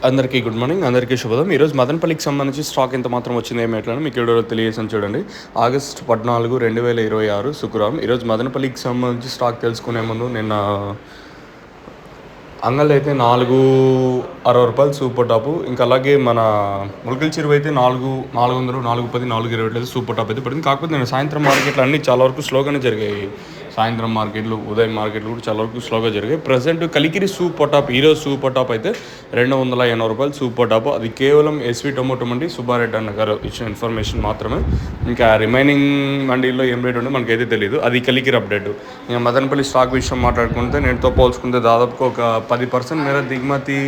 అందరికీ good morning, అందరికీ శుభోదయం. ఈరోజు మదనపల్లికి సంబంధించి స్టాక్ ఎంత మాత్రం వచ్చింది ఏమిటని మీకు వీడియోలో తెలియజేసాను చూడండి. ఆగస్టు 14, 2026 శుక్రవారం. ఈరోజు మదనపల్లికి సంబంధించి స్టాక్ తెలుసుకునే ముందు నిన్న అంగళ్ళు అయితే 460 సూపర్ టాపు, ఇంకా అలాగే మన ములకల చెరువు అయితే 400, 410, 420 సూపర్ టాప్ అయితే పడింది. కాకపోతే నేను సాయంత్రం మార్కెట్లు అన్నీ చాలా వరకు స్లోగానే జరిగాయి. సాయంత్రం మార్కెట్లు, ఉదయం మార్కెట్లు కూడా చాలా వరకు స్లోగా జరిగాయి. ప్రజెంట్ కలికిరి సూపర్ టాప్, ఈరోజు సూపర్ టాప్ అయితే 280 రూపాయలు సూపర్ టాప్. అది కేవలం ఎస్వి టొమాటో మండి సుబ్బారెడ్డి అన్న గారు ఇచ్చిన ఇన్ఫర్మేషన్ మాత్రమే. ఇంకా రిమైనింగ్ మండీల్లో ఏం రేట్ ఉందో మనకైతే తెలియదు. అది కలికిరి అప్డేట్. ఇంకా మదనపల్లి స్టాక్ విషయం మాట్లాడుకుంటే నేటితో పోల్చుకుంటే దాదాపుగా ఒక 10% మేర దిగుమతి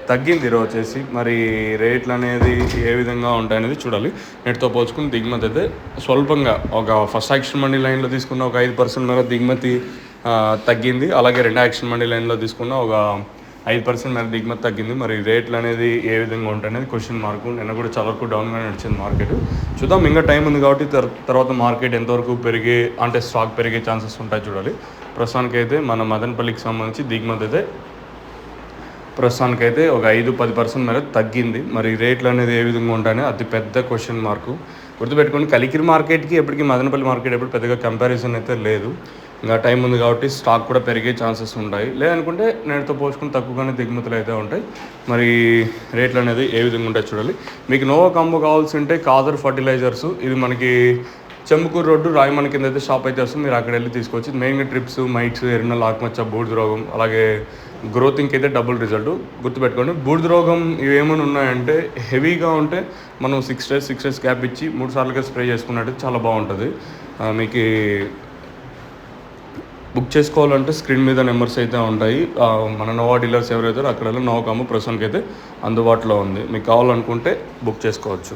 తగ్గింది ఈరోజు వచ్చేసి. మరి రేట్లు అనేది ఏ విధంగా ఉంటాయనేది చూడాలి. నేటితో పోల్చుకుని దిగుమతి అయితే స్వల్పంగా ఒక ఫస్ట్ యాక్షన్ మండీ లైన్లో తీసుకున్న ఒక 5% మేర దిగుమతి తగ్గింది. అలాగే రెండు యాక్షన్ మండీ లైన్లో తీసుకున్న ఒక 5% మేర దిగుమతి తగ్గింది. మరి రేట్లు అనేది ఏ విధంగా ఉంటాయనేది క్వశ్చన్ మార్కు. నిన్న కూడా చాలా వరకు డౌన్గా నడిచింది మార్కెట్. చూద్దాం, ఇంకా టైం ఉంది కాబట్టి తర్వాత మార్కెట్ ఎంతవరకు అంటే స్టాక్ పెరిగే ఛాన్సెస్ ఉంటాయి చూడాలి. ప్రస్తుతానికైతే మన మదనపల్లికి సంబంధించి దిగుమతి అయితే ప్రస్తుతానికైతే ఒక 5-10% మేర తగ్గింది. మరి రేట్లు అనేది ఏ విధంగా ఉంటాయని అతి పెద్ద క్వశ్చన్ మార్కు. గుర్తుపెట్టుకోండి, కలికిరి మార్కెట్కి ఎప్పటికీ మదనపల్లి మార్కెట్ ఎప్పుడు పెద్దగా కంపారిజన్ అయితే లేదు. ఇంకా టైం ఉంది కాబట్టి స్టాక్ కూడా పెరిగే ఛాన్సెస్ ఉంటాయి. లేదనుకుంటే నేటితో పోల్చుకుని తక్కువగానే దిగుమతులు అయితే ఉంటాయి. మరి రేట్లు అనేది ఏ విధంగా ఉంటాయి చూడాలి. మీకు నోవా కాంబో కావాల్సి ఉంటే కాదర్ ఫర్టిలైజర్స్, ఇది మనకి చెంబుకూరు రోడ్డు రాయమణ కింద అయితే షాప్ అయితే వస్తుంది. మీరు అక్కడ వెళ్ళి తీసుకోవచ్చు. మెయిన్గా ట్రిప్స్, మైట్స్, ఎర్నల్, ఆకుమచ్చ, బూడిద రోగం, అలాగే గ్రోతింగ్కి అయితే డబుల్ రిజల్ట్. గుర్తుపెట్టుకోండి, బూడిద రోగం ఇవి ఏమైనా ఉన్నాయంటే హెవీగా ఉంటే మనం 6 days గ్యాప్ ఇచ్చి 3 సార్లుగా స్ప్రే చేసుకున్నట్టు చాలా బాగుంటుంది. మీకు బుక్ చేసుకోవాలంటే స్క్రీన్ మీద నెంబర్స్ అయితే ఉంటాయి. మన నోవా డీలర్స్ ఎవరైతే అక్కడ నోవా కాంబో ప్రస్తుతానికి అయితే అందుబాటులో ఉంది. మీకు కావాలనుకుంటే బుక్ చేసుకోవచ్చు.